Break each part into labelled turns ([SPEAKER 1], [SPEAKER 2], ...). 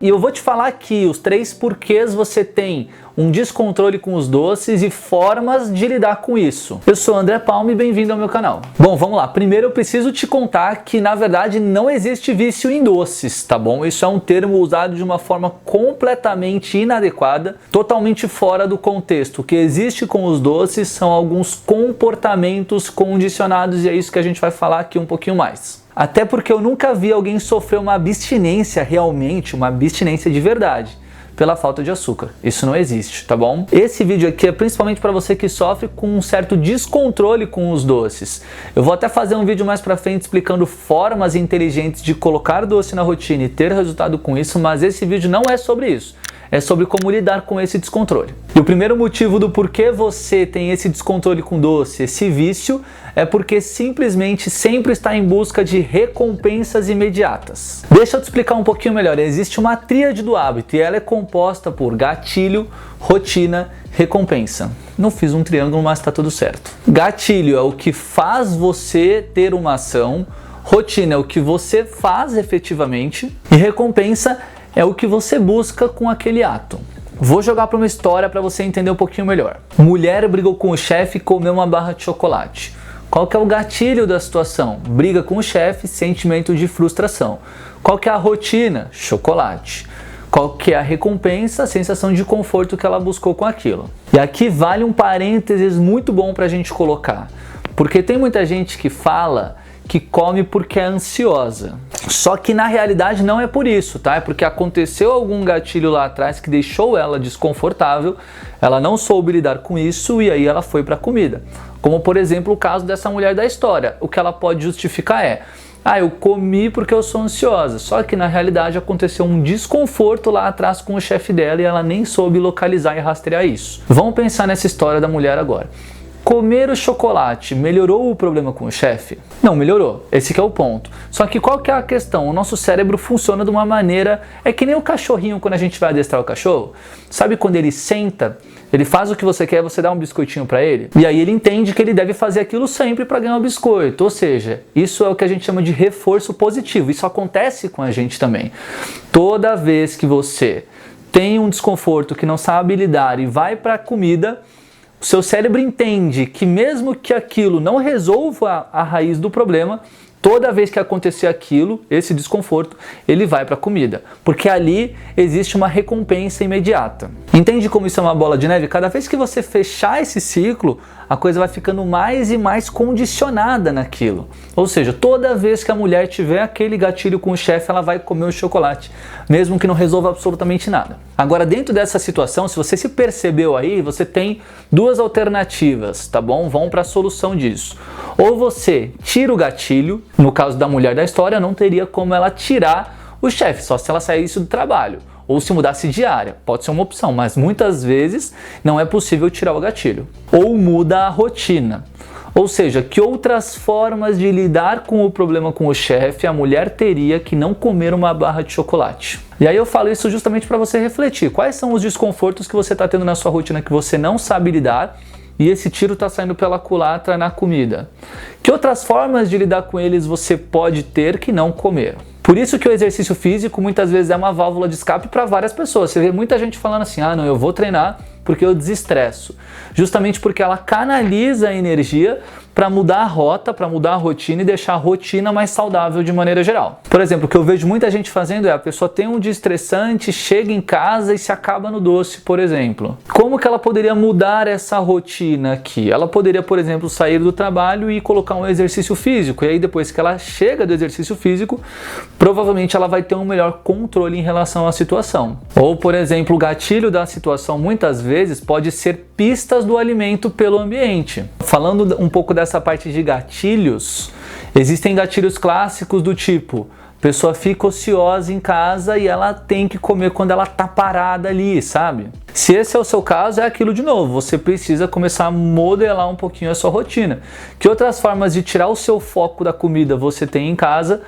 [SPEAKER 1] E eu vou te falar aqui os 3 porquês você tem um descontrole com os doces e formas de lidar com isso. Eu sou André Palma e bem-vindo ao meu canal. Bom, vamos lá. Primeiro eu preciso te contar que na verdade não existe vício em doces, tá bom? Isso é um termo usado de uma forma completamente inadequada, totalmente fora do contexto. O que existe com os doces são alguns comportamentos condicionados e é isso que a gente vai falar aqui um pouquinho mais. Até porque eu nunca vi alguém sofrer uma abstinência realmente, uma abstinência de verdade, pela falta de açúcar. Isso não existe, tá bom? Esse vídeo aqui é principalmente para você que sofre com um certo descontrole com os doces. Eu vou até fazer um vídeo mais pra frente explicando formas inteligentes de colocar doce na rotina e ter resultado com isso, mas esse vídeo não é sobre isso. É sobre como lidar com esse descontrole. E o primeiro motivo do porquê você tem esse descontrole com doce, esse vício, é porque simplesmente sempre está em busca de recompensas imediatas. Deixa eu te explicar um pouquinho melhor. Existe uma tríade do hábito e ela é composta por gatilho, rotina, recompensa. Não fiz um triângulo, mas está tudo certo. Gatilho é o que faz você ter uma ação, rotina é o que você faz efetivamente e recompensa é o que você busca com aquele ato. Vou jogar para uma história para você entender um pouquinho melhor. Mulher brigou com o chefe e comeu uma barra de chocolate. Qual que é o gatilho da situação? Briga com o chefe, sentimento de frustração. Qual que é a rotina? Chocolate. Qual que é a recompensa? Sensação de conforto que ela buscou com aquilo. E aqui vale um parênteses muito bom para a gente colocar. Porque tem muita gente que fala que come porque é ansiosa. Só que na realidade não é por isso, tá? É porque aconteceu algum gatilho lá atrás que deixou ela desconfortável, ela não soube lidar com isso e aí ela foi para a comida. Como por exemplo o caso dessa mulher da história. O que ela pode justificar é: eu comi porque eu sou ansiosa. Só que na realidade aconteceu um desconforto lá atrás com o chefe dela e ela nem soube localizar e rastrear isso. Vamos pensar nessa história da mulher agora. Comer o chocolate melhorou o problema com o chefe? Não melhorou, esse que é o ponto. Só que qual que é a questão? O nosso cérebro funciona de uma maneira... É que nem o cachorrinho quando a gente vai adestrar o cachorro. Sabe quando ele senta, ele faz o que você quer, você dá um biscoitinho para ele? E aí ele entende que ele deve fazer aquilo sempre para ganhar um biscoito. Ou seja, isso é o que a gente chama de reforço positivo. Isso acontece com a gente também. Toda vez que você tem um desconforto que não sabe lidar e vai para a comida... O seu cérebro entende que mesmo que aquilo não resolva a raiz do problema, toda vez que acontecer aquilo, esse desconforto, ele vai para a comida. Porque ali existe uma recompensa imediata. Entende como isso é uma bola de neve? Cada vez que você fechar esse ciclo, a coisa vai ficando mais e mais condicionada naquilo. Ou seja, toda vez que a mulher tiver aquele gatilho com o chefe, ela vai comer o chocolate, mesmo que não resolva absolutamente nada. Agora, dentro dessa situação, se você se percebeu aí, você tem 2 alternativas, tá bom? Vamos para a solução disso. Ou você tira o gatilho, no caso da mulher da história, não teria como ela tirar o chefe, só se ela saísse do trabalho. Ou se mudasse de área, pode ser uma opção, mas muitas vezes não é possível tirar o gatilho. Ou muda a rotina. Ou seja, que outras formas de lidar com o problema com o chefe a mulher teria que não comer uma barra de chocolate? E aí eu falo isso justamente para você refletir. Quais são os desconfortos que você está tendo na sua rotina que você não sabe lidar e esse tiro está saindo pela culatra na comida? Que outras formas de lidar com eles você pode ter que não comer? Por isso que o exercício físico muitas vezes é uma válvula de escape para várias pessoas. Você vê muita gente falando assim: não, eu vou treinar porque eu desestresso. Justamente porque ela canaliza a energia para mudar a rota, para mudar a rotina e deixar a rotina mais saudável de maneira geral. Por exemplo, o que eu vejo muita gente fazendo é: a pessoa tem um dia estressante, chega em casa e se acaba no doce, por exemplo. Como que ela poderia mudar essa rotina aqui? Ela poderia, por exemplo, sair do trabalho e colocar um exercício físico. E aí depois que ela chega do exercício físico, provavelmente ela vai ter um melhor controle em relação à situação. Ou, por exemplo, o gatilho da situação muitas vezes pode ser pistas do alimento pelo ambiente. Falando um pouco dessa parte de gatilhos, existem gatilhos clássicos do tipo: a pessoa fica ociosa em casa e ela tem que comer quando ela tá parada ali, sabe? Se esse é o seu caso, é aquilo de novo, você precisa começar a modelar um pouquinho a sua rotina. Que outras formas de tirar o seu foco da comida você tem em casa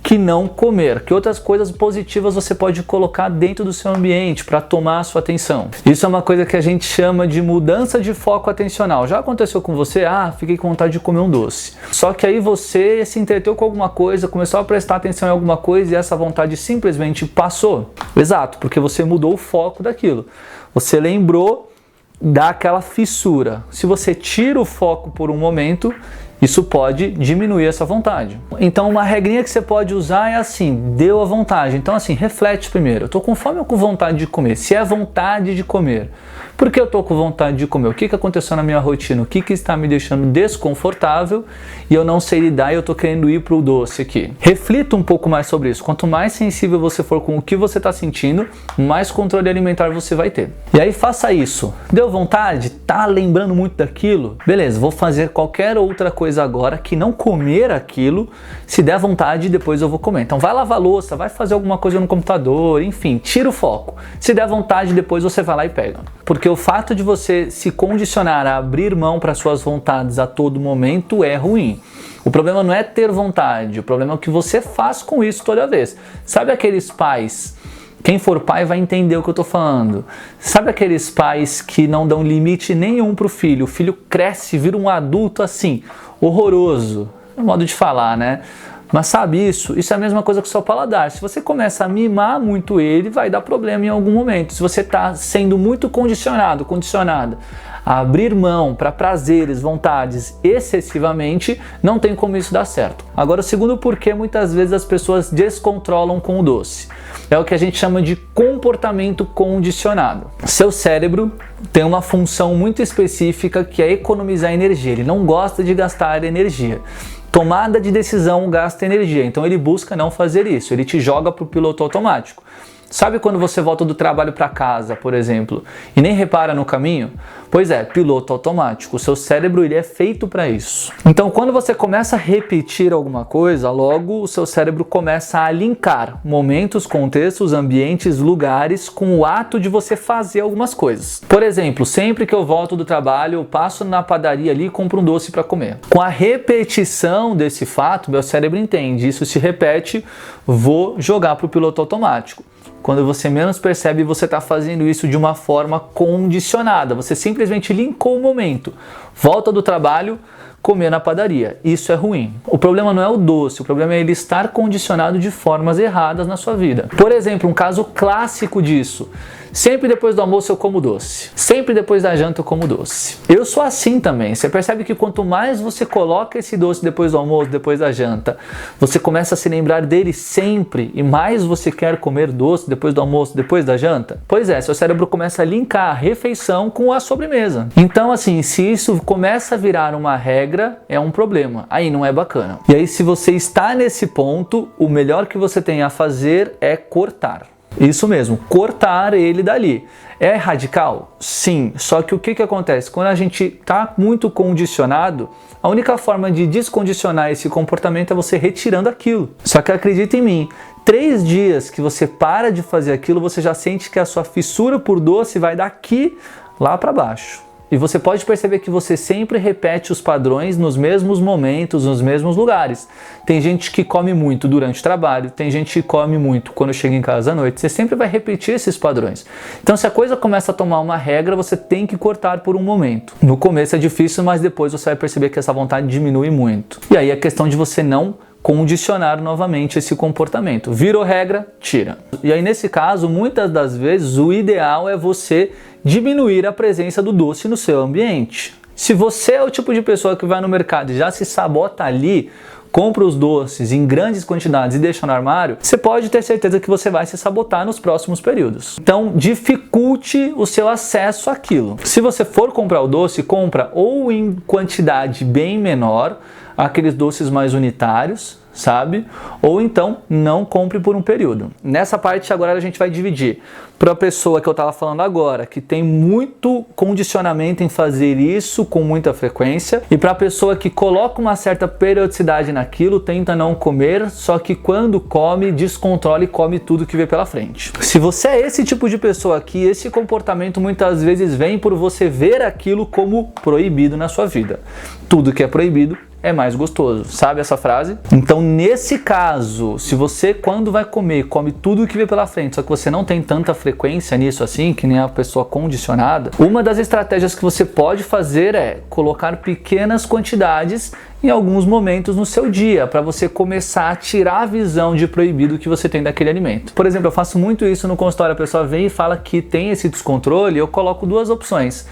[SPEAKER 1] que não comer? Que outras coisas positivas você pode colocar dentro do seu ambiente para tomar a sua atenção? Isso é uma coisa que a gente chama de mudança de foco atencional. Já aconteceu com você? Fiquei com vontade de comer um doce. Só que aí você se entreteu com alguma coisa, começou a prestar atenção em alguma coisa e essa vontade simplesmente passou. Exato, porque você mudou o foco daquilo. Você lembrou daquela fissura. Se você tira o foco por um momento, isso pode diminuir essa vontade. Então uma regrinha que você pode usar é assim, deu a vontade. Então assim, reflete primeiro, eu tô com fome ou com vontade de comer? Se é vontade de comer, por que eu tô com vontade de comer? O que aconteceu na minha rotina? O que está me deixando desconfortável e eu não sei lidar e eu tô querendo ir pro doce aqui? Reflita um pouco mais sobre isso. Quanto mais sensível você for com o que você está sentindo, mais controle alimentar você vai ter. E aí faça isso. Deu vontade? Tá lembrando muito daquilo? Beleza, vou fazer qualquer outra coisa agora que não comer aquilo. Se der vontade, depois eu vou comer. Então vai lavar a louça, vai fazer alguma coisa no computador, enfim, tira o foco. Se der vontade, depois você vai lá e pega. Porque o fato de você se condicionar a abrir mão para suas vontades a todo momento é ruim. O problema não é ter vontade, o problema é o que você faz com isso toda vez. Sabe aqueles pais, quem for pai vai entender o que eu tô falando. Sabe aqueles pais que não dão limite nenhum pro filho? O filho cresce, vira um adulto assim, horroroso. É um modo de falar, né? Mas sabe isso? Isso é a mesma coisa que o seu paladar. Se você começa a mimar muito ele, vai dar problema em algum momento. Se você está sendo muito condicionada a abrir mão para prazeres, vontades excessivamente, não tem como isso dar certo. Agora, o segundo porquê muitas vezes as pessoas descontrolam com o doce. É o que a gente chama de comportamento condicionado. Seu cérebro tem uma função muito específica que é economizar energia. Ele não gosta de gastar energia. Tomada de decisão gasta energia, então ele busca não fazer isso, ele te joga para o piloto automático. Sabe quando você volta do trabalho para casa, por exemplo, e nem repara no caminho? Pois é, piloto automático. O seu cérebro ele é feito para isso. Então, quando você começa a repetir alguma coisa, logo o seu cérebro começa a linkar momentos, contextos, ambientes, lugares com o ato de você fazer algumas coisas. Por exemplo, sempre que eu volto do trabalho, eu passo na padaria ali e compro um doce para comer. Com a repetição desse fato, meu cérebro entende, isso se repete, vou jogar para o piloto automático. Quando você menos percebe, você está fazendo isso de uma forma condicionada. Você simplesmente linkou o momento. Volta do trabalho, comer na padaria. Isso é ruim. O problema não é o doce, o problema é ele estar condicionado de formas erradas na sua vida. Por exemplo, um caso clássico disso. Sempre depois do almoço eu como doce. Sempre depois da janta eu como doce. Eu sou assim também. Você percebe que quanto mais você coloca esse doce depois do almoço, depois da janta, você começa a se lembrar dele sempre e mais você quer comer doce depois do almoço, depois da janta? Pois é, seu cérebro começa a linkar a refeição com a sobremesa. Então assim, se isso começa a virar uma regra, é um problema. Aí não é bacana. E aí se você está nesse ponto, o melhor que você tem a fazer é cortar. Isso mesmo, cortar ele dali. É radical? Sim, só que o que acontece? Quando a gente está muito condicionado, a única forma de descondicionar esse comportamento é você retirando aquilo. Só que acredita em mim, 3 dias que você para de fazer aquilo, você já sente que a sua fissura por doce vai daqui lá para baixo. E você pode perceber que você sempre repete os padrões nos mesmos momentos, nos mesmos lugares. Tem gente que come muito durante o trabalho, tem gente que come muito quando chega em casa à noite. Você sempre vai repetir esses padrões. Então, se a coisa começa a tomar uma regra, você tem que cortar por um momento. No começo é difícil, mas depois você vai perceber que essa vontade diminui muito. E aí é questão de você não condicionar novamente esse comportamento. Virou regra, tira. E aí nesse caso, muitas das vezes, o ideal é você diminuir a presença do doce no seu ambiente. Se você é o tipo de pessoa que vai no mercado e já se sabota ali, compra os doces em grandes quantidades e deixa no armário, você pode ter certeza que você vai se sabotar nos próximos períodos. Então, dificulte o seu acesso àquilo. Se você for comprar o doce, compra ou em quantidade bem menor, aqueles doces mais unitários, sabe? Ou então não compre por um período. Nessa parte agora a gente vai dividir para a pessoa que eu estava falando agora, que tem muito condicionamento em fazer isso com muita frequência, e para a pessoa que coloca uma certa periodicidade naquilo, tenta não comer, só que quando come, descontrola e come tudo que vê pela frente. Se você é esse tipo de pessoa aqui, esse comportamento muitas vezes vem por você ver aquilo como proibido na sua vida. Tudo que é proibido é mais gostoso. Sabe essa frase? Então, nesse caso, se você, quando vai comer, come tudo que vê pela frente, só que você não tem tanta frequência nisso assim, que nem a pessoa condicionada, uma das estratégias que você pode fazer é colocar pequenas quantidades em alguns momentos no seu dia, para você começar a tirar a visão de proibido que você tem daquele alimento. Por exemplo, eu faço muito isso no consultório, a pessoa vem e fala que tem esse descontrole, eu coloco duas opções.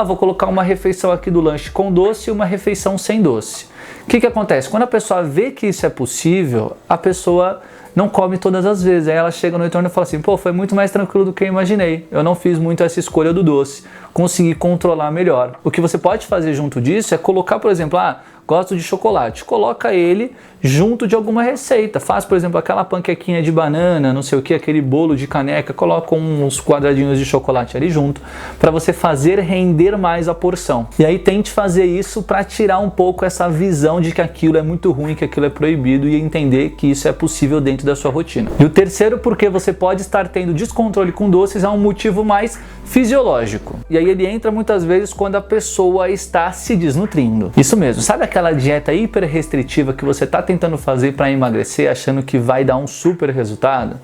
[SPEAKER 1] Vou colocar uma refeição aqui do lanche com doce e uma refeição sem doce. O que acontece? Quando a pessoa vê que isso é possível, a pessoa não come todas as vezes. Aí ela chega no retorno e fala assim, pô, foi muito mais tranquilo do que eu imaginei. Eu não fiz muito essa escolha do doce. Consegui controlar melhor. O que você pode fazer junto disso é colocar, por exemplo, gosto de chocolate. Coloca ele junto de alguma receita. Faz, por exemplo, aquela panquequinha de banana, não sei o que, aquele bolo de caneca. Coloca uns quadradinhos de chocolate ali junto para você fazer render mais a porção. E aí tente fazer isso para tirar um pouco essa visão de que aquilo é muito ruim, que aquilo é proibido e entender que isso é possível dentro da sua rotina. E o terceiro, porque você pode estar tendo descontrole com doces, é um motivo mais fisiológico. E aí ele entra muitas vezes quando a pessoa está se desnutrindo. Isso mesmo. Sabe aquela dieta hiper restritiva que você está tentando fazer para emagrecer, achando que vai dar um super resultado?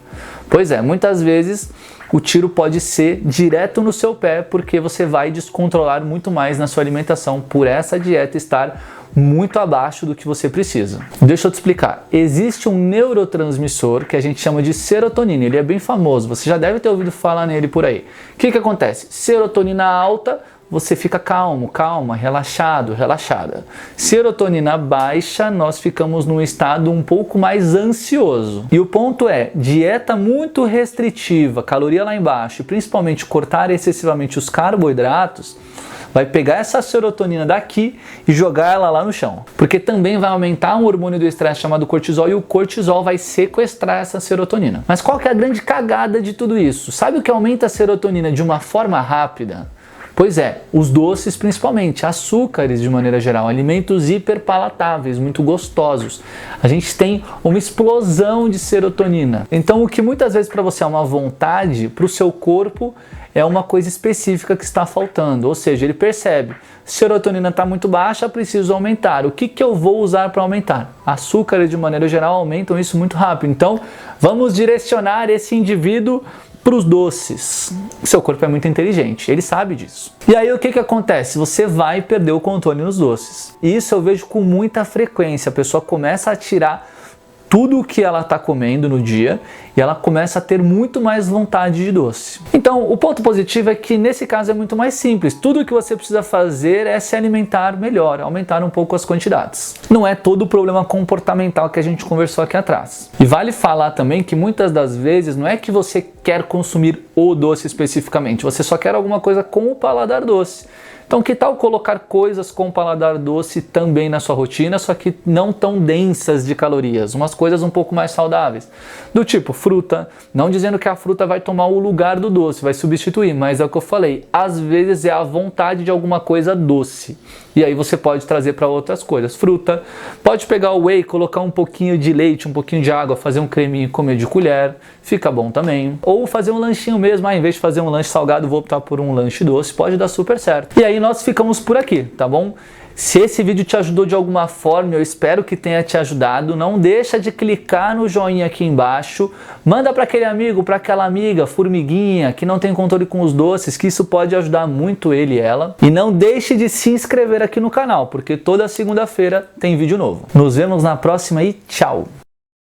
[SPEAKER 1] Pois é, muitas vezes o tiro pode ser direto no seu pé, porque você vai descontrolar muito mais na sua alimentação por essa dieta estar muito abaixo do que você precisa. Deixa eu te explicar. Existe um neurotransmissor que a gente chama de serotonina. Ele é bem famoso, você já deve ter ouvido falar nele por aí. O que acontece? Serotonina alta, você fica calmo, calma, relaxado, relaxada. Serotonina baixa, nós ficamos num estado um pouco mais ansioso. E o ponto é, dieta muito restritiva, caloria lá embaixo, e principalmente cortar excessivamente os carboidratos, vai pegar essa serotonina daqui e jogar ela lá no chão. Porque também vai aumentar um hormônio do estresse chamado cortisol e o cortisol vai sequestrar essa serotonina. Mas qual que é a grande cagada de tudo isso? Sabe o que aumenta a serotonina de uma forma rápida? Pois é, os doces principalmente, açúcares de maneira geral, alimentos hiperpalatáveis, muito gostosos. A gente tem uma explosão de serotonina. Então o que muitas vezes para você é uma vontade, para o seu corpo é uma coisa específica que está faltando. Ou seja, ele percebe, serotonina está muito baixa, preciso aumentar. O que eu vou usar para aumentar? Açúcares de maneira geral aumentam isso muito rápido. Então vamos direcionar esse indivíduo para os doces. O seu corpo é muito inteligente, ele sabe disso. E aí o que acontece? Você vai perder o controle nos doces. E isso eu vejo com muita frequência. A pessoa começa a tirar tudo o que ela está comendo no dia e ela começa a ter muito mais vontade de doce. Então, o ponto positivo é que nesse caso é muito mais simples. Tudo o que você precisa fazer é se alimentar melhor, aumentar um pouco as quantidades. Não é todo o problema comportamental que a gente conversou aqui atrás. E vale falar também que muitas das vezes não é que você quer consumir o doce especificamente, você só quer alguma coisa com o paladar doce. Então, que tal colocar coisas com paladar doce também na sua rotina, só que não tão densas de calorias, umas coisas um pouco mais saudáveis. Do tipo fruta, não dizendo que a fruta vai tomar o lugar do doce, vai substituir, mas é o que eu falei, às vezes é a vontade de alguma coisa doce. E aí você pode trazer para outras coisas. Fruta, pode pegar o whey, colocar um pouquinho de leite, um pouquinho de água, fazer um creminho e comer de colher, fica bom também. Ou fazer um lanchinho mesmo, em vez de fazer um lanche salgado, vou optar por um lanche doce, pode dar super certo. E aí nós ficamos por aqui, tá bom? Se esse vídeo te ajudou de alguma forma, eu espero que tenha te ajudado. Não deixa de clicar no joinha aqui embaixo. Manda para aquele amigo, para aquela amiga, formiguinha, que não tem controle com os doces, que isso pode ajudar muito ele e ela. E não deixe de se inscrever aqui no canal, porque toda segunda-feira tem vídeo novo. Nos vemos na próxima e tchau!